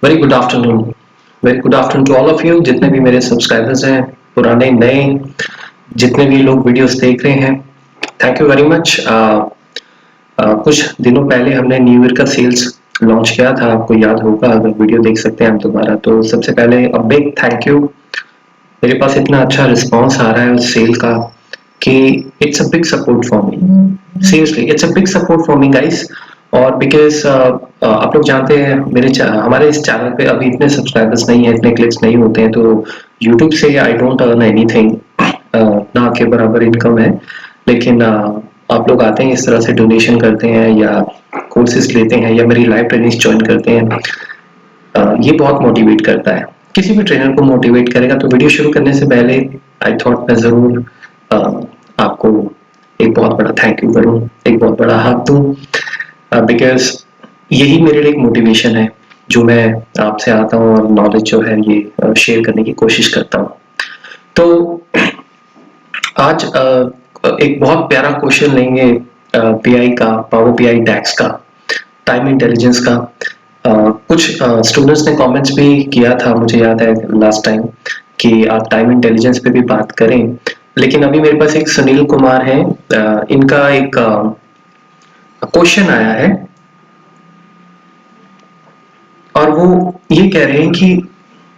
Very good afternoon. Very good afternoon to all of you, जितने भी मेरे subscribers हैं, पुराने नए, जितने भी लोग वीडियोस देख रहे हैं, थैंक यू वेरी मच। कुछ दिनों पहले हमने न्यू ईयर का सेल्स लॉन्च किया था, आपको याद होगा अगर वीडियो देख सकते हैं आप दोबारा। तो सबसे पहले अ बिग थैंक यू। मेरे पास इतना अच्छा रिस्पॉन्स आ रहा है उस सेल का कि it's a big support for me. Seriously it's a big support for me guys. और बिकॉज आप लोग जानते हैं हमारे इस चैनल पे अभी इतने सब्सक्राइबर्स नहीं है, इतने क्लिक्स नहीं होते हैं, तो यूट्यूब से आई डोंट अर्न एनीथिंग, ना के बराबर इनकम है। लेकिन आप लोग आते हैं, इस तरह से डोनेशन करते हैं या कोर्सेज लेते हैं या मेरी लाइव ट्रेनिंग्स ज्वाइन करते हैं, ये बहुत मोटिवेट करता है। किसी भी ट्रेनर को मोटिवेट करेगा। तो वीडियो शुरू करने से पहले आई थॉट मैं ज़रूर आपको एक बहुत बड़ा थैंक यू करूं, एक बहुत बड़ा हक दूं, बिकॉज़ यही मेरे लिए एक मोटिवेशन है, जो मैं आपसे आता हूं और नॉलेज जो है ये शेयर करने की कोशिश करता हूं। तो आज एक बहुत प्यारा क्वेश्चन लेंगे पीआई का, पावर पीआई डैक्स का, टाइम इंटेलिजेंस का। कुछ स्टूडेंट्स ने कमेंट्स भी किया था, मुझे याद है लास्ट टाइम, कि आप टाइम इंटेलिजेंस पे भी बात करें। लेकिन अभी मेरे पास एक सुनील कुमार है, इनका एक क्वेश्चन आया है और वो ये कह रहे हैं कि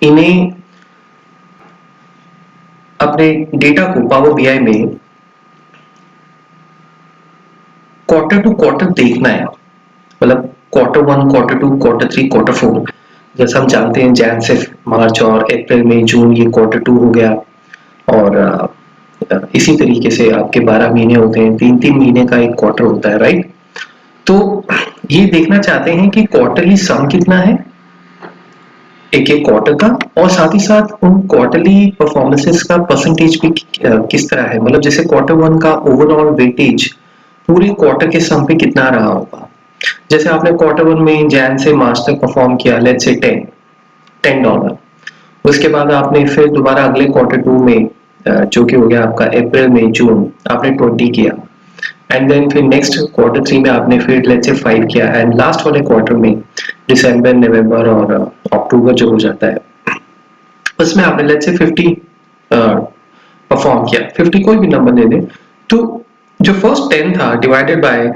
इन्हें अपने डेटा को पावर बीआई में क्वार्टर टू क्वार्टर देखना है। मतलब quarter one, quarter to, quarter three, quarter four. जैसा हम जानते हैं जैन से मार्च और अप्रैल मई जून ये क्वार्टर टू हो गया। और इसी तरीके से आपके 12 महीने होते हैं, 3-3 महीने का एक क्वार्टर होता है, राइट। तो ये देखना चाहते हैं कि क्वार्टरली सम कितना है एक एक क्वार्टर का, और साथ ही साथ उन क्वार्टरली परफॉर्मेंसेस का परसेंटेज भी किस तरह है। मतलब जैसे क्वार्टर वन का ओवरऑल वेटेज पूरे क्वार्टर के सम पे कितना रहा होगा। जैसे आपने क्वार्टर वन में जैन से मार्च तक परफॉर्म किया, लेट्स से $10। उसके बाद आपने फिर दोबारा अगले क्वार्टर टू में जो कि हो गया आपका अप्रैल मई जून, आपने 20 किया। एंड देन फिर नेक्स्ट क्वार्टर थ्री में आपने फिर लेट्स से 5 किया, एंड लास्ट वाले क्वार्टर में दिसंबर, नवंबर और अक्टूबर जो हो जाता है, उसमें आपने लेट्स से 50 परफॉर्म किया। 50 कोई भी नंबर दे दे। तो जो फर्स्ट 10 था डिवाइडेड बाय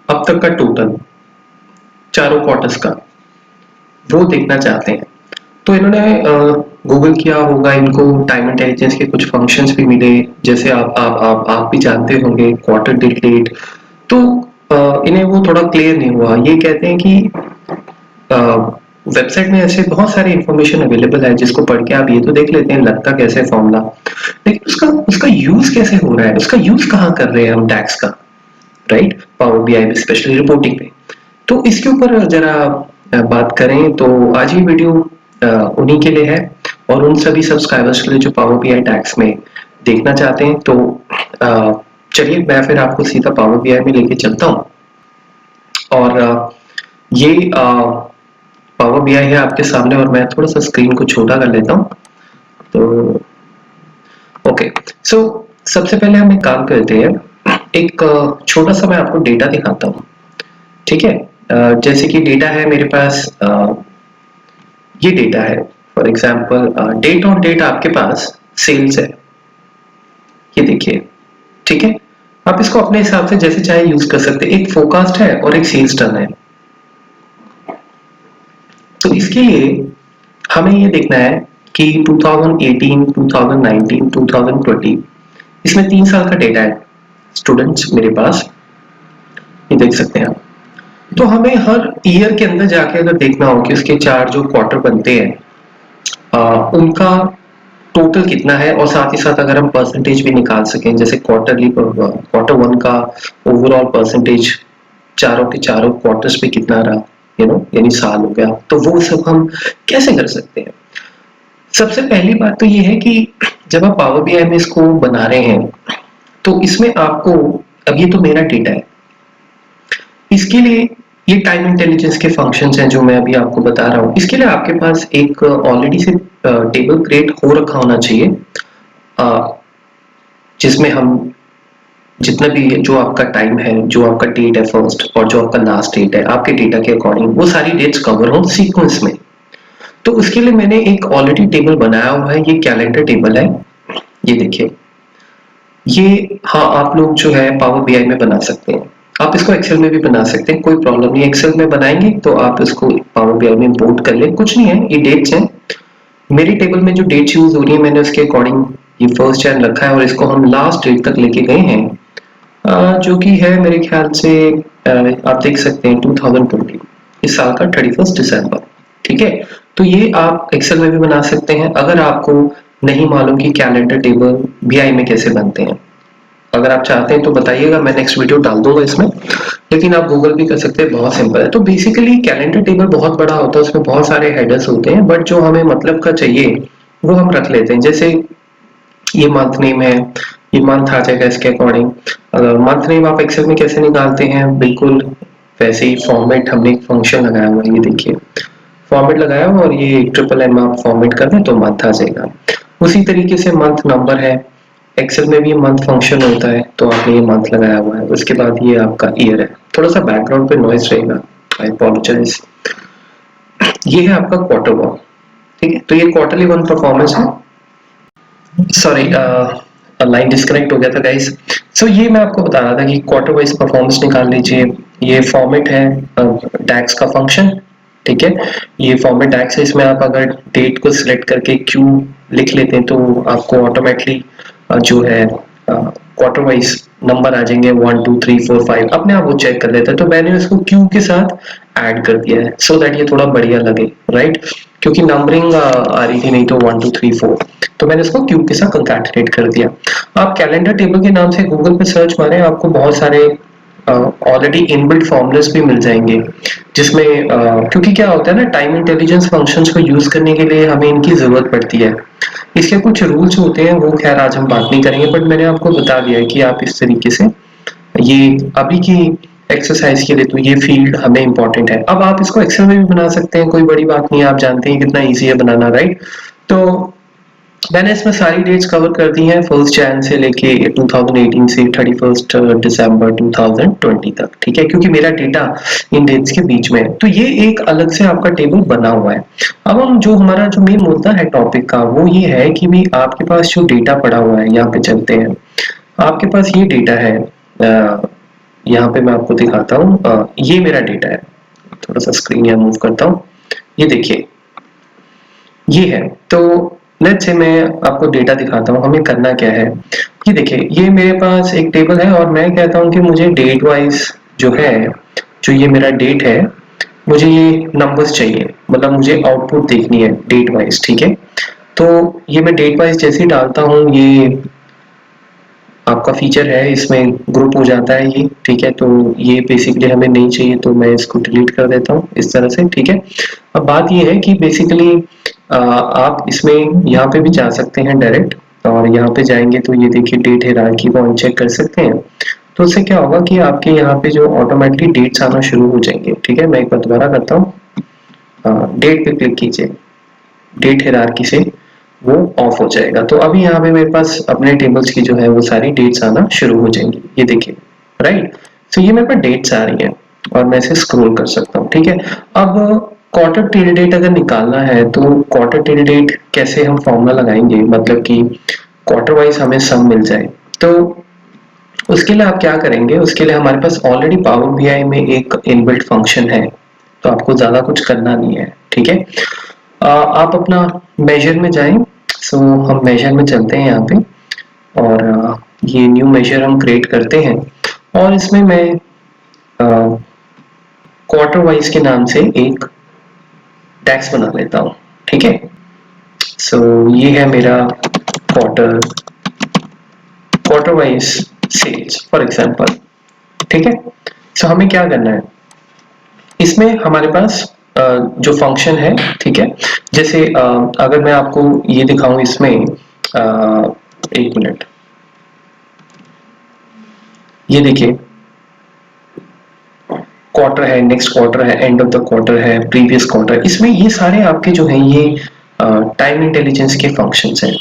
अब तक का टोटल चारों क्वार्टर्स का, वो देखना चाहते हैं। तो इन्होंने गूगल किया होगा, इनको टाइम इंटेलिजेंस के कुछ फंक्शंस भी मिले, जैसे आप भी जानते होंगे क्वार्टर डेट। तो इन्हें वो थोड़ा क्लियर नहीं हुआ। ये कहते हैं कि वेबसाइट में ऐसे बहुत सारी इंफॉर्मेशन अवेलेबल है, जिसको पढ़ के आप ये तो देख लेते हैं लगता कैसे फॉर्मूला, लेकिन उसका उसका यूज कैसे हो रहा है, उसका यूज कहाँ कर रहे हैं हम डैक्स का, राइट, पावर बीआई में स्पेशली रिपोर्टिंग पे। तो इसके ऊपर जरा बात करें। तो आज ये वीडियो उन्हीं के लिए है और उन सभी सब्सक्राइबर्स के लिए जो पावर बीआई टैक्स में देखना चाहते हैं। तो चलिए मैं फिर आपको सीधा पावर बीआई में लेके चलता हूँ। और ये पावर बीआई है आपके सामने, और मैं थोड़ा सा स्क्रीन को छोटा कर लेता हूँ। तो ओके, सो सबसे पहले हम एक काम करते हैं, एक छोटा सा मैं आपको डेटा दिखाता हूँ, ठीक है। जैसे कि डेटा है मेरे पास, ये डेटा है for example, date on date आपके पास सेल्स है, ये देखिए, ठीक है। आप इसको अपने हिसाब से जैसे चाहे यूज कर सकते हैं। एक फोरकास्ट है और एक सेल्स टर्न है। तो इसके लिए हमें ये देखना है कि 2018, 2019, 2020, इसमें 3 साल का डेटा है स्टूडेंट्स मेरे पास, ये देख सकते हैं आप। तो हमें हर ईयर के अंदर जाके अगर देखना हो कि उसके 4 जो क्वार्टर बनते हैं, उनका टोटल कितना है, और साथ ही साथ अगर हम परसेंटेज भी निकाल सकें, जैसे क्वार्टर वन का ओवरऑल परसेंटेज चारों के चारों क्वार्टर्स पे कितना रहा, यानी साल हो गया, तो वो सब हम कैसे कर सकते हैं। सबसे पहली बात तो ये है कि जब आप पावर बीआई में इसको बना रहे हैं, तो इसमें आपको, अब ये तो मेरा डेटा है, इसके लिए ये टाइम इंटेलिजेंस के फंक्शंस हैं जो मैं अभी आपको बता रहा हूँ। इसके लिए आपके पास एक ऑलरेडी से टेबल क्रिएट हो रखा होना चाहिए, जिसमें हम जितना भी जो आपका टाइम है, जो आपका डेट है फर्स्ट और जो आपका लास्ट डेट है, आपके डेटा के अकॉर्डिंग वो सारी डेट्स कवर हो सीक्वेंस में। तो उसके लिए मैंने एक ऑलरेडी टेबल बनाया हुआ है, ये कैलेंडर टेबल है, ये देखिए। ये हाँ, आप लोग जो है पावर बीआई में बना सकते हैं, आप इसको एक्सेल में भी बना सकते हैं, कोई प्रॉब्लम नहीं। एक्सेल में बनाएंगे तो आप इसको पावर बीआई में इंपोर्ट कर लें, कुछ नहीं है, ये डेट्स हैं। मेरी टेबल में जो डेट्स यूज हो रही है मैंने उसके अकॉर्डिंग ये 1 जैन रखा है और इसको हम लास्ट डेट तक लेके गए हैं, जो कि है मेरे ख्याल से आप देख सकते हैं 2020, इस साल का 31 दिसंबर। ठीक है, तो ये आप एक्सेल में भी बना सकते हैं। अगर आपको नहीं मालूम कि कैलेंडर टेबल बीआई में कैसे बनते हैं, अगर आप चाहते हैं तो बताइएगा, मैं नेक्स्ट वीडियो डाल दूंगा इसमें, लेकिन आप गूगल भी कर सकते हैं, बहुत सिंपल है। तो बेसिकली कैलेंडर टेबल बहुत बड़ा होता है, उसमें बहुत सारे हेडर्स होते हैं, बट जो हमें मतलब का चाहिए वो हम रख लेते हैं। जैसे ये मंथ नेम है, ये मंथ आ जाएगा इसके अकॉर्डिंग। मंथ नेम आप एक्सेल में कैसे निकालते हैं, बिल्कुल वैसे ही फॉर्मेट हमने एक फंक्शन लगाया हुआ है, ये देखिए फॉर्मेट लगाया हुआ, और ये ट्रिपल एम आप फॉर्मेट कर दें तो मंथ आ जाएगा। उसी तरीके से मंथ नंबर है, एक्सेल में भी मंथ फंक्शन होता है, तो आपने ये मंथ लगाया हुआ है। उसके बाद ये आपका ईयर है, थोड़ा सा बैकग्राउंड पे नॉइस रहेगा, आई अपोलोजाइज। ये है आपका क्वार्टर वन, ठीक है, तो ये क्वार्टरली वन परफॉर्मेंस है। सॉरी, लाइन डिस्कनेक्ट हो गया था गाइस। सो ये मैं आपको बता रहा था कि क्वार्टर वाइज परफॉर्मेंस निकाल लीजिए। ये फॉर्मेट है डैक्स का फंक्शन, ठीक है, ये फॉर्मेट डैक्स है। इसमें आप अगर डेट को सिलेक्ट करके क्यू लिख लेते हैं तो आपको ऑटोमेटिकली जो है क्वार्टर वाइज नंबर आ जाएंगे, 1 2 3 4 5 अपने आप वो चेक कर लेता है। तो मैंने उसको क्यू के साथ ऐड कर दिया है सो दैट ये थोड़ा बढ़िया लगे, राइट, क्योंकि नंबरिंग आ रही थी नहीं तो 1 2 3 4, तो मैंने इसको क्यूब के साथ कंकैटिनेट कर दिया। आप कैलेंडर टेबल के नाम से गूगल पे सर्च मारें, आपको बहुत सारे ऑलरेडी इनबिल्ट फॉर्मूलास भी मिल जाएंगे, जिसमें क्योंकि क्या होता है ना, टाइम इंटेलिजेंस फंक्शंस को यूज करने के लिए हमें इनकी जरूरत पड़ती है। इसके कुछ रूल्स होते हैं, वो खैर आज हम बात नहीं करेंगे, बट मैंने आपको बता दिया है कि आप इस तरीके से ये अभी की एक्सरसाइज के लिए तो ये फील्ड हमें इंपॉर्टेंट है। अब आप इसको एक्सेल में भी बना सकते हैं, कोई बड़ी बात नहीं है, आप जानते हैं कितना इजी है बनाना, राइट। तो मैंने इसमें सारी डेट्स कवर कर दी हैं, 1 जैन से लेके 2018 से 31 दिसंबर 2020 तक, ठीक है, क्योंकि मेरा डेटा इन डेट्स के बीच में है, तो ये एक अलग से आपका टेबल बना हुआ है। अब हम जो हमारा जो मेन मुद्दा है टॉपिक का वो ये है कि भी आपके पास जो डेटा पड़ा हुआ है, यहाँ पे चलते हैं। आपके पास ये डेटा है, यहाँ पे मैं आपको दिखाता हूँ, ये मेरा डेटा है, थोड़ा सा स्क्रीन यहाँ मूव करता हूँ, ये देखिए ये है। तो लेट्स से मैं आपको डेटा दिखाता हूँ, हमें करना क्या है। ये देखिए, ये मेरे पास एक टेबल है और मैं कहता हूँ कि मुझे डेट वाइज जो है, जो ये मेरा डेट है, मुझे ये नंबर्स चाहिए, मतलब मुझे आउटपुट देखनी है डेट वाइज, ठीक है। तो ये मैं डेट वाइज जैसे ही डालता हूँ, ये आपका फीचर है, इसमें ग्रुप हो जाता है ये, ठीक है। तो ये बेसिकली हमें नहीं चाहिए, तो मैं इसको डिलीट कर देता हूँ इस तरह से, ठीक है। अब बात ये है कि बेसिकली आप इसमें यहाँ पे भी जा सकते हैं डायरेक्ट, और यहाँ पे जाएंगे तो ये देखिए डेट हायरार्की को अनचेक कर सकते हैं। तो उससे क्या होगा कि आपके यहाँ पे जो ऑटोमेटिकली डेट्स आना शुरू हो जाएंगे, ठीक है। मैं एक बार दोबारा करता हूँ, डेट पे क्लिक कीजिए, डेट हायरार्की से वो ऑफ हो जाएगा। तो अभी यहाँ पे मेरे पास अपने टेबल्स की जो है वो सारी डेट्स आना शुरू हो जाएंगी, ये देखिए, राइट। तो ये मेरे पास डेट्स आ रही हैं और मैं इसे स्क्रॉल कर सकता हूँ, ठीक है। अब क्वार्टर टिल डेट अगर निकालना है तो क्वार्टर टिल डेट कैसे हम फॉर्मूला लगाएंगे, मतलब कि क्वार्टर वाइज हमें सम मिल जाए। तो उसके लिए आप क्या करेंगे, उसके लिए हमारे पास ऑलरेडी पावर बीआई में एक इनबिल्ट फंक्शन है, तो आपको ज्यादा कुछ करना नहीं है, ठीक है। आप अपना मेजर में जाएं, सो हम मेजर में चलते हैं यहाँ पे, और ये न्यू मेजर हम क्रिएट करते हैं, और इसमें मैं क्वार्टर वाइज के नाम से एक टैक्स बना लेता हूँ, ठीक है। सो ये है मेरा quarter quarter wise sales for example, ठीक है। सो हमें क्या करना है, इसमें हमारे पास जो फंक्शन है, ठीक है, जैसे अगर मैं आपको ये दिखाऊं इसमें, एक मिनट, ये देखिए क्वार्टर है, नेक्स्ट क्वार्टर है, एंड ऑफ द क्वार्टर है, प्रीवियस क्वार्टर, इसमें ये सारे आपके जो हैं ये टाइम इंटेलिजेंस के फंक्शंस हैं,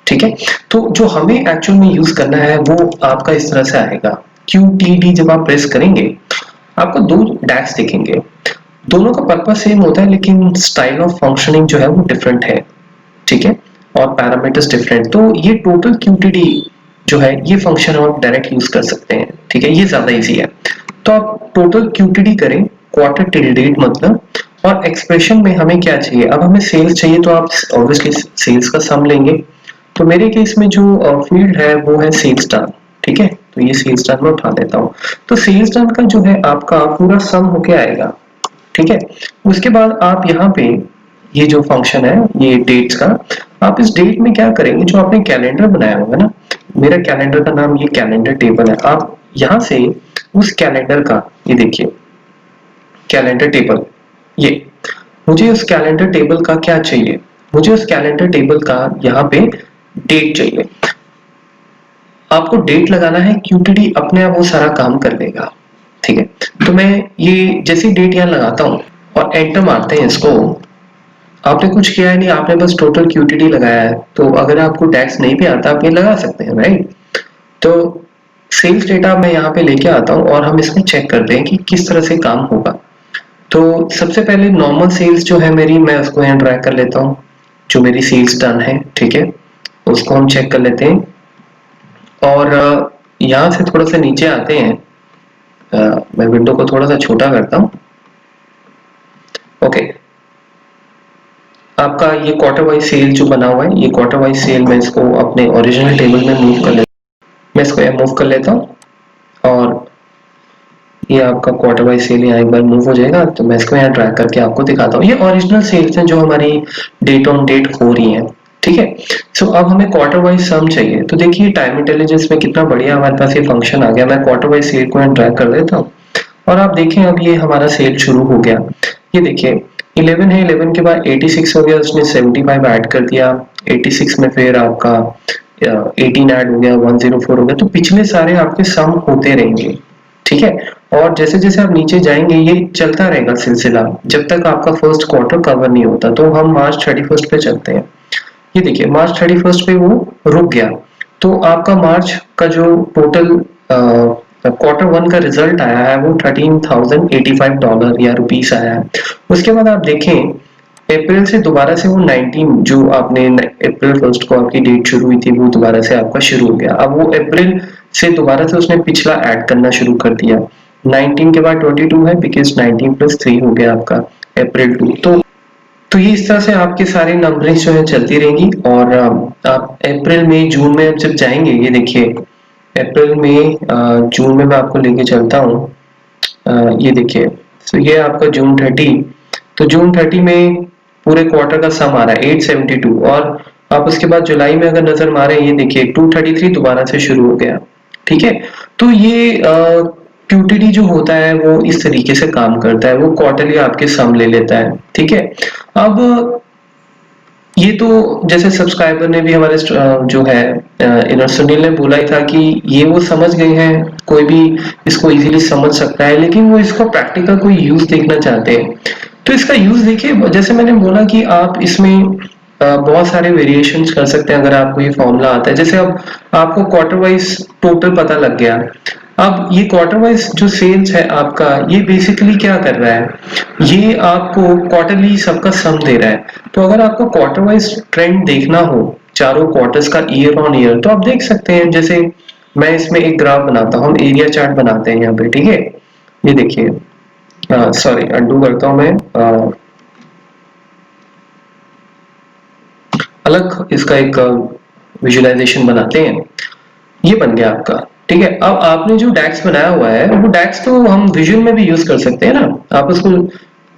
ठीक है। तो जो हमें एक्चुअल में यूज करना है वो आपका इस तरह से आएगा, QTD जब आप प्रेस करेंगे आपको दो डैक्स दिखेंगे। दोनों का पर्पस सेम होता है लेकिन स्टाइल ऑफ फंक्शनिंग जो है वो डिफरेंट है, ठीक है, और पैरामीटर्स डिफरेंट। तो ये टोटल क्यूटीडी जो है ये फंक्शन आप डायरेक्ट यूज कर सकते हैं, ठीक है, ये ज्यादा इजी है। तो आप टोटल क्यूटीडी करें, क्वार्टर टिल डेट मतलब, और एक्सप्रेशन में हमें क्या चाहिए, अब हमें सेल्स चाहिए तो आप ऑब्वियसली सेल्स का सम लेंगे। तो मेरे केस में जो फील्ड है वो है सेल्स टर्न, ठीक है, तो ये सेल्स टर्न में उठा देता हूँ। तो सेल्स टर्न का जो है आपका पूरा सम होके आएगा, ठीक है। उसके बाद आप यहाँ पे ये जो फंक्शन है ये डेट्स का, आप इस डेट में क्या करेंगे, जो आपने कैलेंडर बनाया होगा ना, मेरा कैलेंडर का नाम ये कैलेंडर टेबल है, आप यहाँ से उस कैलेंडर का, ये देखिए कैलेंडर टेबल, ये मुझे उस कैलेंडर टेबल का क्या चाहिए, मुझे उस कैलेंडर टेबल का यहाँ पे डेट चाहिए। आपको डेट लगाना है, क्यूटीडी अपने आप वो सारा काम कर लेगा, ठीक है। तो मैं ये जैसी डेट यहाँ लगाता हूँ और एंटर मारते हैं इसको, आपने कुछ किया है नहीं, आपने बस टोटल क्यूटीडी लगाया है। तो अगर आपको टैक्स नहीं भी आता आप ये लगा सकते हैं, राइट। तो सेल्स डेटा मैं यहाँ पे लेके आता हूँ और हम इसमें चेक करते हैं कि किस तरह से काम होगा। तो सबसे पहले नॉर्मल सेल्स जो है मेरी, मैं उसको यहाँ ड्रैग कर लेता हूँ, जो मेरी सेल्स डन है, ठीक है, उसको हम चेक कर लेते हैं। और यहाँ से थोड़ा सा नीचे आते हैं, मैं विंडो को थोड़ा सा छोटा करता हूँ, ओके। आपका ये क्वार्टर वाइज सेल जो बना हुआ है, ये क्वार्टर वाइज सेल मैं इसको अपने ओरिजिनल टेबल में मूव कर लेता हूँ, मैं इसको यहाँ मूव कर लेता हूँ और ये आपका क्वार्टर वाइज सेल यहाँ एक बार मूव हो जाएगा। तो मैं इसको यहाँ ड्रैग करके आपको दिखाता हूँ, ये ओरिजिनल सेल्स हैं जो हमारी डेट ऑन डेट हो रही हैं, ठीक है। सो अब हमें क्वार्टर वाइज सम चाहिए, तो देखिए टाइम इंटेलिजेंस में कितना बढ़िया हमारे पास ये फंक्शन आ गया। मैं क्वार्टर वाइज सेल को यहाँ ड्रैग कर देता हूँ और आप देखें अब ये हमारा सेल शुरू हो गया। ये देखिए 11 है, 11 के बाद 86 हो गया, उसने 75 ऐड कर दिया, 86 में फिर आपका 18 ऐड हो गया, 104 हो गया। तो पिछले सारे आपके सम होते रहेंगे, ठीक है। और जैसे जैसे आप नीचे जाएंगे ये चलता रहेगा सिलसिला जब तक आपका फर्स्ट क्वार्टर कवर नहीं होता। तो हम मार्च 31 पे चलते हैं, ये देखिए मार्च 31 पे वो रुक गया। तो आपका मार्च का जो टोटल क्वार्टर वन का रिजल्ट आया है वो $13,085 या रुपीस आया है। उसके बाद आप देखें अप्रैल से दोबारा से वो 19, जो आपने अप्रैल फर्स्ट को आपकी डेट शुरू हुई थी वो दोबारा से आपका शुरू हो गया। अब वो अप्रैल से दोबारा से उसने पिछला ऐड करना शुरू कर दिया, 19 के बाद 22 है, बिकॉज 19 प्लस 3 हो गया आपका अप्रैल 2। तो ये इस तरह से आपके सारे नंबरिंग जो है चलती रहेंगी। और आप अप्रैल में जून में अब जब जाएंगे, ये देखिए अप्रैल में जून में मैं आपको लेके चलता हूँ, ये देखिए। तो ये आपका जून 30, तो जून 30 में पूरे क्वार्टर का सम आ रहा है 872। और आप उसके बाद जुलाई में अगर नजर मारें, ये देखिए 233 दोबारा से शुरू हो गया, ठीक है। तो ये क्यूटीडी जो होता है वो इस तरीके से काम करता है, वो क्वार्टरली आपके सम ले लेता है, ठीक है। अब ये तो जैसे सब्सक्राइबर ने भी हमारे जो है सुनील ने बोला ही था कि ये वो समझ गए हैं, कोई भी इसको इजीली समझ सकता है, लेकिन वो इसको प्रैक्टिकल कोई यूज देखना चाहते हैं। तो इसका यूज देखिए, जैसे मैंने बोला कि आप इसमें बहुत सारे वेरिएशंस कर सकते हैं अगर आपको ये फॉर्मूला आता है। जैसे अब आपको क्वार्टर वाइज टोटल पता लग गया, अब ये क्वार्टर वाइज जो सेल्स है आपका, ये बेसिकली क्या कर रहा है, ये आपको क्वार्टरली सबका सम दे रहा है। तो अगर आपको क्वार्टर वाइज ट्रेंड देखना हो चारों क्वार्टर्स का ईयर ऑन ईयर, तो आप देख सकते हैं। जैसे मैं इसमें एक ग्राफ बनाता हूँ, हम एरिया चार्ट बनाते हैं यहाँ पे, ठीक है। ये देखिए सॉरी अनडू करता हूँ मैं, अलग इसका एक विजुअलाइजेशन बनाते हैं। ये बन गया आपका, ठीक है। अब आपने जो डैक्स बनाया हुआ है वो डैक्स तो हम विजुअल में भी यूज कर सकते हैं ना, आप उसको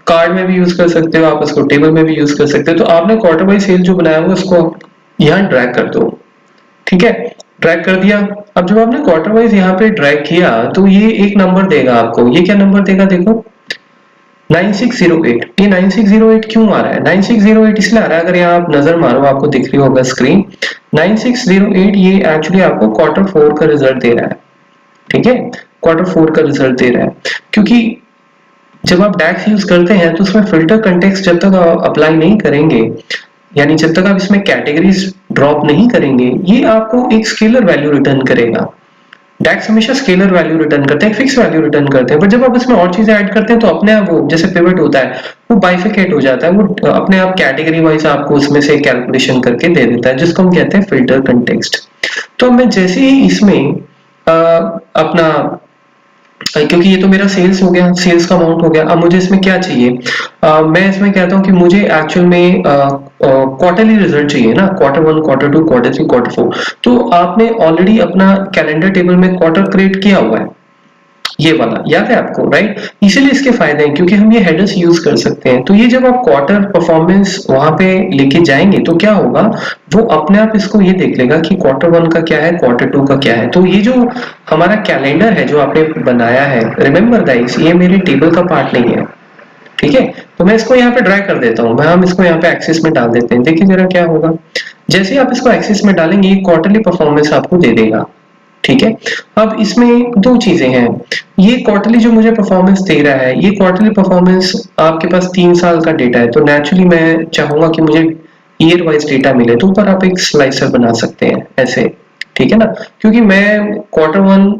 कार्ड में भी यूज कर सकते हो, आप उसको टेबल में भी यूज कर सकते हो। तो आपने क्वार्टर बाई सेल जो बनाया हुआ उसको यहाँ ड्रैग कर दो, ठीक है, ड्रैग कर दिया। अब जब आपने क्वार्टर वाइज यहाँ पे ड्रैग किया तो ये एक नंबर देगा आपको, ये क्या नंबर देगा देखो 9608। ये 9608 क्यों आ रहा है, 9608 इसलिए आ रहा है, अगर यहाँ आप नजर मारो आपको दिख रही होगा स्क्रीन, 9608 ये एक्चुअली आपको क्वार्टर 4 का रिजल्ट दे रहा है, ठीक है, क्वार्टर 4 का रिजल्ट दे रहा है। क्योंकि जब आप डैक्स यूज करते हैं तो उसमें फिल्टर कंटेक्स्ट जब तक आप अप्लाई नहीं करेंगे, यानी जब तक आप इसमें कैटेगरीज ड्रॉप नहीं करेंगे, ये आपको एक स्केलर वैल्यू रिटर्न करेगा। डैक्स हमेशा स्केलर वैल्यू रिटर्न करते हैं, फिक्स वैल्यू रिटर्न करते हैं, बट जब आप इसमें और चीजें ऐड करते हैं तो अपने आप वो जैसे पिवट होता है वो बाइफिकेट हो जाता है, वो अपने आप कैटेगरी वाइज आपको उसमें से कैलकुलेशन करके दे देता है, जिसको हम कहते हैं फिल्टर कंटेक्स्ट। तो मैं जैसे ही इसमें अपना क्योंकि ये तो मेरा सेल्स हो गया, सेल्स का अमाउंट हो गया, अब मुझे इसमें क्या चाहिए, मैं इसमें कहता हूँ कि मुझे एक्चुअल में क्वार्टरली रिजल्ट चाहिए ना, quarter one, quarter to, quarter three, quarter four. तो आपने ऑलरेडी अपना कैलेंडर टेबल में क्वार्टर क्रिएट किया हुआ है, ये वाला याद है आपको, राइट? इसीलिए इसके फायदे हैं क्योंकि हम ये हेडर्स यूज कर सकते हैं। तो ये जब आप क्वार्टर परफॉर्मेंस वहां पे लेके जाएंगे तो क्या होगा, वो अपने आप इसको ये देख लेगा कि क्वार्टर वन का क्या है, क्वार्टर टू का क्या है। तो ये जो हमारा कैलेंडर है जो आपने बनाया है, रिमेंबर गाइस, ये मेरे टेबल का पार्ट नहीं है, ठीक है? तो मैं इसको यहाँ पे ड्रैग कर देता हूँ, हम इसको यहाँ पे एक्सिस में डाल देते हैं। देखिए जरा क्या होगा, जैसे ही आप इसको एक्सिस में डालेंगे ये क्वार्टरली परफॉर्मेंस आपको दे देगा, ठीक है? अब इसमें दो चीजें हैं, ये क्वार्टरली जो मुझे परफॉर्मेंस दे रहा है, ये क्वार्टरली परफॉर्मेंस आपके पास 3 साल का डेटा है, तो नेचुरली मैं चाहूंगा कि मुझे ईयर वाइज डेटा मिले, तो ऊपर आप एक स्लाइसर बना सकते हैं ऐसे, ठीक है ना? क्योंकि मैं क्वार्टर वन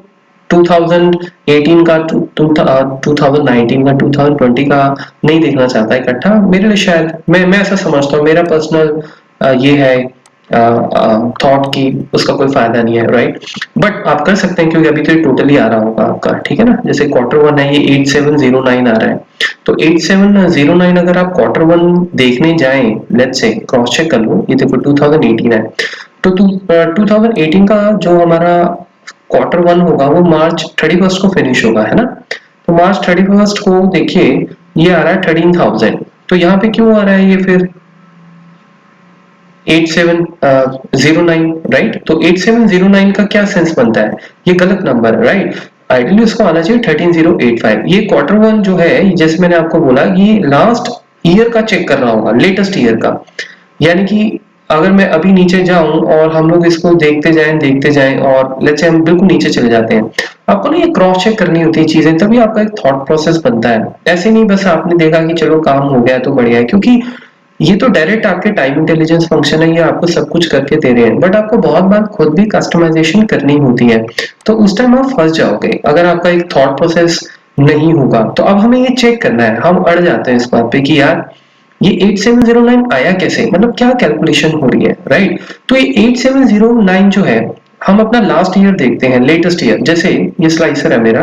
2018 का 2019 का 2020 का नहीं देखना चाहता इकट्ठा, मेरे लिए शायद मैं ऐसा समझता हूँ, मेरा पर्सनल ये है थॉट की उसका कोई फायदा नहीं है, राइट? बट आप कर सकते हैं क्योंकि अभी तो ये टोटली आ रहा होगा आपका, ठीक है ना? जैसे क्वार्टर वन है, ये 8709 आ रहा है, तो 8709 अगर आप क्वार्टर वन देखने जाएं, लेट्स से क्रॉस चेक कर लो, ये देखो 2018 है, तो 2018 का जो हमारा क्वार्टर वन होगा वो मार्च 31 को फिनिश होगा, है ना? तो मार्च 31 को देखिए ये आ रहा है 13,000, तो यहाँ पे क्यों आ रहा है ये फिर 8709, राइट? तो 8709 का क्या सेंस बनता है, ये गलत नंबर है, राइट? आइडियली उसको आना चाहिए 13085। ये क्वार्टर वन जो है, जैसे मैंने आपको बोला, ये लास्ट ईयर का चेक कर रहा होगा, लेटेस्ट ईयर का, यानी कि अगर मैं अभी नीचे जाऊं और हम लोग इसको देखते जाएं और लेट्स से हम बिल्कुल नीचे चले जाते हैं, आपको ना ये क्रॉस चेक करनी होती है चीजें, तभी आपका एक थॉट प्रोसेस बनता है। ऐसे नहीं बस आपने देखा कि चलो काम हो गया तो बढ़िया है, क्योंकि ये तो डायरेक्ट आपके टाइम इंटेलिजेंस फंक्शन है, ये आपको सब कुछ करके दे रहे हैं, बट आपको बहुत बार खुद भी कस्टमाइजेशन करनी होती है, तो उस टाइम आप फंस जाओगे अगर आपका एक थॉट प्रोसेस नहीं होगा। तो अब हमें ये चेक करना है, हम अड़ जाते हैं इस बात पे कि यार ये 8709 आया कैसे, मतलब क्या कैलकुलेशन हो रही है, राइट? तो ये 8709 जो है, हम अपना लास्ट ईयर देखते हैं, लेटेस्ट ईयर, जैसे ये स्लाइसर है मेरा,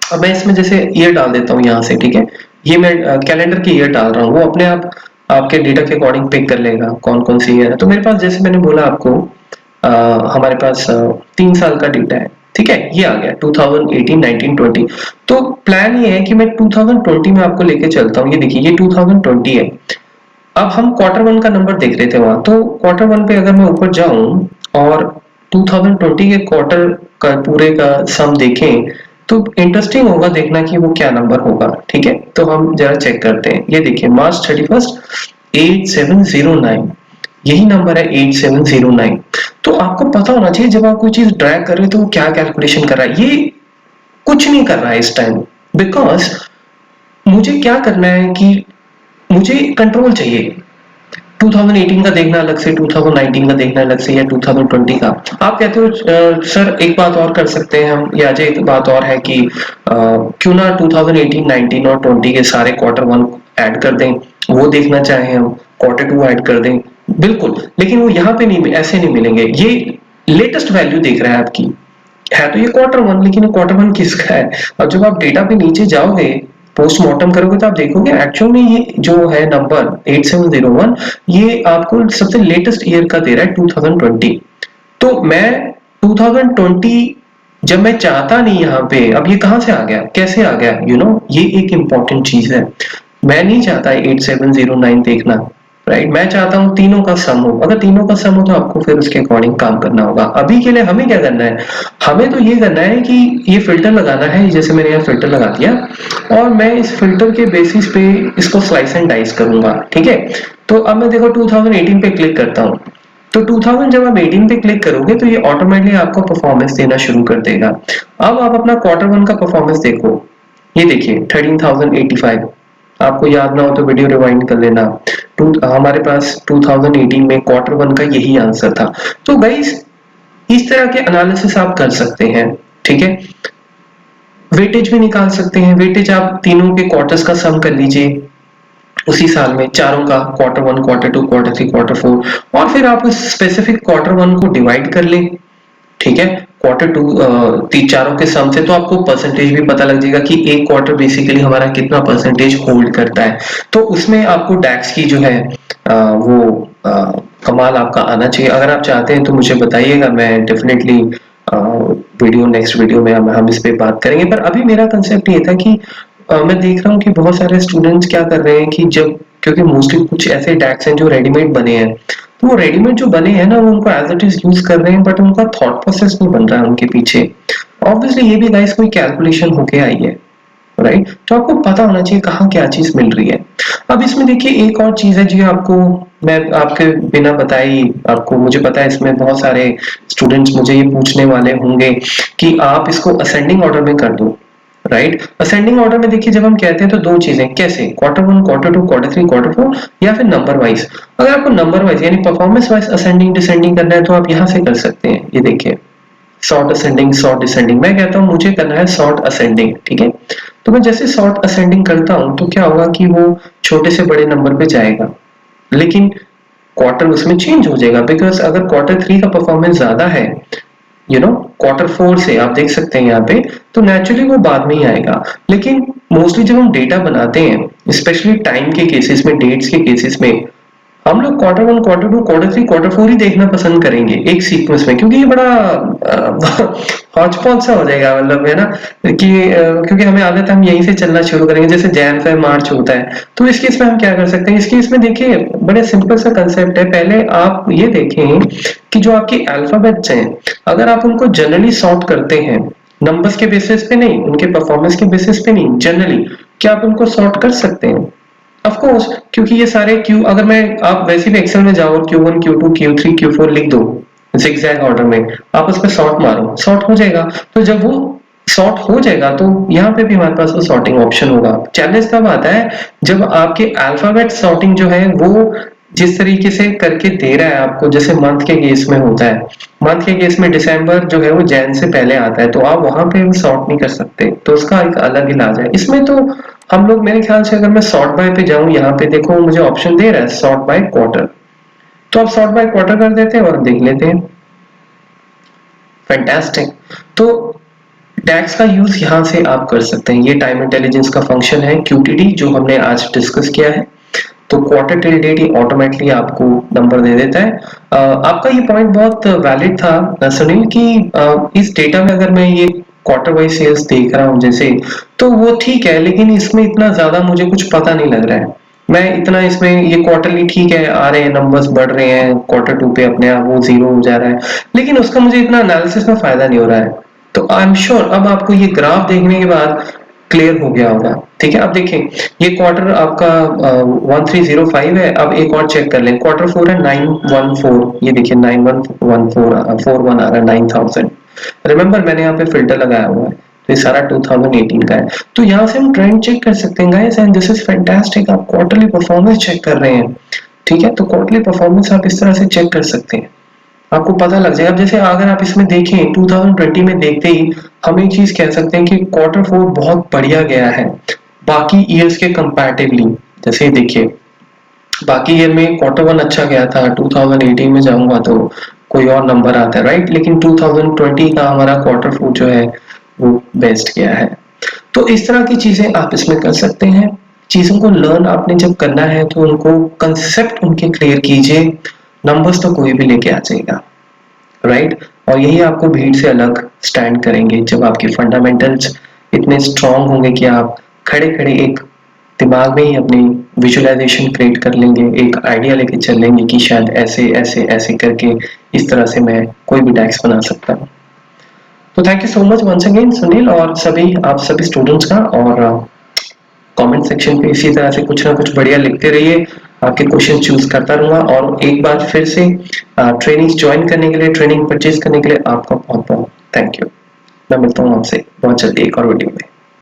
अब मैं इसमें जैसे ईयर डाल देता हूँ यहाँ से, ठीक है? ये मैं कैलेंडर की ईयर डाल रहा हूँ, वो अपने आप आपके डेटा के अकॉर्डिंग पिक कर लेगा कौन कौन सी ईयर है। तो मेरे पास जैसे मैंने बोला आपको हमारे पास 3 साल का डेटा है, ठीक है? ये आ गया 2018, 19, 20। तो प्लान ये है कि मैं 2020 में आपको लेके चलता हूँ, ये देखिए ये 2020 है। अब हम क्वार्टर वन का नंबर देख रहे थे वहां, तो क्वार्टर वन पे अगर मैं ऊपर जाऊं और 2020 के क्वार्टर का पूरे का सम देखें, तो इंटरेस्टिंग होगा देखना कि वो क्या नंबर होगा, ठीक है? तो हम जरा चेक करते हैं, ये देखिए मार्च 31 8709, यही नंबर है 8709। तो आपको पता होना चाहिए जब आप कोई चीज ड्रैग कर रहे हो तो वो क्या कैलकुलेशन कर रहा है, ये कुछ नहीं कर रहा है इस टाइम, बिकॉज मुझे क्या करना है कि मुझे कंट्रोल चाहिए। 2018 का देखना अलग से, 2019 का देखना अलग से, या 2020 का। आप कहते हो सर एक बात और कर सकते हैं हम, या एक बात और है कि क्यों ना 2018, 19 और 20 के सारे क्वार्टर वन ऐड कर दें, वो देखना चाहें हम, क्वार्टर टू ऐड कर दें, बिल्कुल। लेकिन वो यहाँ पे नहीं, ऐसे नहीं मिलेंगे, ये लेटेस्ट वैल्यू देख रहा है आपकी, है तो ये क्वार्टर वन, लेकिन क्वार्टर वन किसका है? और जब आप डेटा पे नीचे जाओगे, पोस्टमार्टम करोगे, तो आप देखोगे एक्चुअल में ये जो है नंबर 8701, ये आपको सबसे लेटेस्ट ईयर का दे रहा है 2020। तो मैं 2020 जब मैं चाहता नहीं यहाँ पे, अब ये कहां से आ गया, कैसे आ गया, ये एक इंपॉर्टेंट चीज है। मैं नहीं चाहता 8709 देखना, राइट? मैं चाहता हूँ तीनों का सम हो, अगर तीनों का सम हो तो आपको फिर उसके अकॉर्डिंग काम करना होगा। अभी के लिए हमें क्या करना है, हमें तो ये करना है कि ये फिल्टर लगाना है, जैसे मैंने यहाँ फिल्टर लगा दिया, और मैं इस फिल्टर के बेसिस पे इसको स्लाइस एंड डाइस करूंगा, ठीक है? तो अब मैं देखो 2018 पे क्लिक करता हूँ, तो 2000 जब आप 18 पे क्लिक करोगे तो ये ऑटोमेटिकली आपको परफॉर्मेंस देना शुरू कर देगा। अब आप अपना क्वार्टर वन का परफॉर्मेंस देखो, ये देखिए 13,085। आपको याद ना हो तो वीडियो रिवाइंड कर लेना। हमारे पास 2018 में क्वार्टर वन का यही आंसर था। तो गाइस इस तरह के एनालिसिस आप कर सकते हैं, ठीक है। वेटेज भी निकाल सकते हैं, वेटेज आप तीनों के क्वार्टर्स का सम कर लीजिए उसी साल में, चारों का, quarter one, quarter to, quarter three, quarter four, और फिर आप उस स्पेसिफिक क्वार्टर वन को डिवाइड कर लें, ठीक है, क्वार्टर टू चारों के सम से, तो आपको परसेंटेज भी पता लग जाएगा कि एक क्वार्टर बेसिकली हमारा कितना परसेंटेज होल्ड करता है। तो उसमें आपको डैक्स की जो है वो कमाल आपका आना चाहिए। अगर आप चाहते हैं तो मुझे बताइएगा, मैं डेफिनेटली नेक्स्ट वीडियो में हम इस पे बात करेंगे। पर अभी मेरा कंसेप्ट ये था कि मैं देख रहा हूँ कि बहुत सारे स्टूडेंट्स क्या कर रहे हैं कि जब, क्योंकि मोस्टली कुछ ऐसे डैक्स हैं जो रेडीमेड बने हैं, तो वो रेडीमेड जो बने हैं ना, वो उनको एज इट इज यूज कर रहे हैं, बट उनका थॉट प्रोसेस नहीं बन रहा है उनके पीछे। ऑब्वियसली ये भी गाइस कोई कैलकुलेशन होके आई है, राइट। तो आपको पता होना चाहिए कहाँ क्या चीज मिल रही है। अब इसमें देखिए एक और चीज है जी, आपको मैं आपके बिना बताए ही, आपको, मुझे पता है इसमें बहुत सारे स्टूडेंट्स मुझे ये पूछने वाले होंगे कि आप इसको असेंडिंग ऑर्डर में कर दो, राइट। असेंडिंग ऑर्डर में देखिए जब हम कहते हैं तो दो चीजें, कैसे, quarter one, quarter to, quarter three, quarter four, या फिर नंबर वाइज। अगर आपको नंबर वाइज यानी परफॉर्मेंस वाइज असेंडिंग डिसेंडिंग करना है तो आप यहाँ से कर सकते हैं। ये देखिए, शॉर्ट असेंडिंग, शॉर्ट डिसेंडिंग। मैं कहता हूँ मुझे करना है शॉर्ट असेंडिंग, ठीक है। तो मैं जैसे शॉर्ट असेंडिंग करता हूँ तो क्या होगा कि वो छोटे से बड़े नंबर पे जाएगा, लेकिन क्वार्टर उसमें चेंज हो जाएगा, बिकॉज अगर क्वार्टर थ्री का परफॉर्मेंस ज्यादा है, क्वार्टर फोर से आप देख सकते हैं यहाँ पे, तो नेचुरली वो बाद में ही आएगा। लेकिन मोस्टली जब हम डेटा बनाते हैं, स्पेशली टाइम के केसेस में, डेट्स के केसेस में, हम लोग quarter one, quarter to, quarter three, quarter four ही देखना पसंद करेंगे एक सीक्वेंस में, क्योंकि ये बड़ा हौच पौच सा हो जाएगा, मतलब है ना, कि क्योंकि हमें आदत है हम यहीं से चलना शुरू करेंगे, जैसे जैन फेब मार्च होता है। तो इस केस में हम क्या कर सकते हैं, इस केस में देखिए बड़े सिंपल सा कंसेप्ट है। पहले आप ये देखें कि जो आपके अल्फाबेट्स हैं, अगर आप उनको जनरली सॉर्ट करते हैं, नंबर्स के बेसिस पे नहीं, उनके परफॉर्मेंस के बेसिस पे नहीं, जनरली, क्या आप उनको सॉर्ट कर सकते हैं? ऑफ कोर्स, क्योंकि ये सारे क्यू, अगर मैं, आप वैसे भी एक्सेल में जाओ, Q1, Q2, Q3, Q4 लिख दो zigzag ऑर्डर में, आप उस पर सॉर्ट मारो, सॉर्ट हो जाएगा। तो जब वो सॉर्ट हो जाएगा तो यहाँ पे भी हमारे पास वो सॉर्टिंग ऑप्शन होगा। चैलेंज तब आता है जब आपके अल्फाबेट सॉर्टिंग जो है वो जिस तरीके से करके दे रहा है आपको, जैसे मंथ के केस में होता है, मंथ के केस में दिसंबर जो है वो जैन से पहले आता है, तो आप वहां पे सॉर्ट नहीं कर सकते, तो उसका एक अलग इलाज है। इसमें तो हम लोग, मेरे ख्याल से अगर मैं सॉर्ट बाय पे जाऊं, यहाँ पे देखो मुझे ऑप्शन दे रहा है सॉर्ट बाय क्वार्टर, तो आप सॉर्ट बाय क्वार्टर कर देते हैं और देख लेते हैं। फैंटास्टिक। तो टैक्स का यूज यहाँ से आप कर सकते हैं, ये टाइम इंटेलिजेंस का फंक्शन है QTD जो हमने आज डिस्कस किया है। तो क्वार्टर टिल डेट ही ऑटोमेटिकली आपको नंबर दे देता है। आपका ये पॉइंट बहुत वैलिड था सुनील, कि इस डेटा में अगर मैं ये क्वार्टर वाइज सेल्स देख रहा हूँ जैसे, तो वो ठीक है, लेकिन इसमें इतना ज्यादा मुझे कुछ पता नहीं लग रहा है। मैं इतना इसमें, ये क्वार्टरली ठीक है, आ रहे हैं नंबर्स, बढ़ रहे हैं, क्वार्टर टू पे अपने आप वो जीरो हो जा रहा है, लेकिन उसका मुझे इतना एनालिसिस में फायदा नहीं हो रहा है। तो आई एम श्योर अब आपको ये ग्राफ देखने के बाद क्लियर हो गया होगा, ठीक है। अब देखें, ये क्वार्टर आपका 1305 है। अब एक और चेक कर लें, क्वार्टर फोर है 914, ये देखिए 9114 41 आ रहा है, 9000। रिमेंबर मैंने यहाँ पे फिल्टर लगाया हुआ है, तो ये सारा 2018 का है। तो यहाँ से हम ट्रेंड चेक कर सकते हैं guys, and this is fantastic. आप क्वार्टरली परफॉर्मेंस चेक कर रहे हैं, ठीक है, तो क्वार्टरली परफॉर्मेंस आप इस तरह से चेक कर सकते हैं, आपको पता लग जाएगा। अब जैसे अगर आप इसमें देखें 2020 में देखते ही हम एक चीज कह सकते हैं कि क्वार्टर फोर बहुत बढ़िया गया है बाकी ईयर्स के कंपैरेटिवली। जैसे देखिए बाकी ईयर में क्वार्टर वन अच्छा गया था, 2018 में जाऊंगा तो कोई और नंबर आता है, राइट, लेकिन 2020 का हमारा क्वार्टर फोर जो है वो बेस्ट गया है। तो इस तरह की चीजें आप इसमें कर सकते हैं। चीजों को लर्न आपने जब करना है तो उनको कंसेप्ट उनके क्लियर कीजिए, नंबर्स तो कोई भी लेके आ जाएगा, राइट। और यही आपको भीड़ से अलग स्टैंड करेंगे जब आपके फंडामेंटल्स इतने स्ट्रांग होंगे कि आप खड़े खड़े एक दिमाग में ही अपनी विजुअलाइजेशन क्रिएट कर लेंगे, एक आइडिया लेके चल लेंगे कि शायद ऐसे ऐसे ऐसे करके इस तरह से मैं कोई भी टैक्स बना सकता हूँ। तो thank you so much once again Sunil, और सभी आप सभी स्टूडेंट्स का। और कमेंट सेक्शन पे इसी तरह से कुछ ना कुछ बढ़िया लिखते रहिए, आपके क्वेश्चन चूज करता रहूंगा। और एक बार फिर से ट्रेनिंग ज्वाइन करने के लिए, ट्रेनिंग परचेज करने के लिए आपका बहुत बहुत थैंक यू। मैं मिलता हूँ आपसे बहुत जल्दी एक और वीडियो में।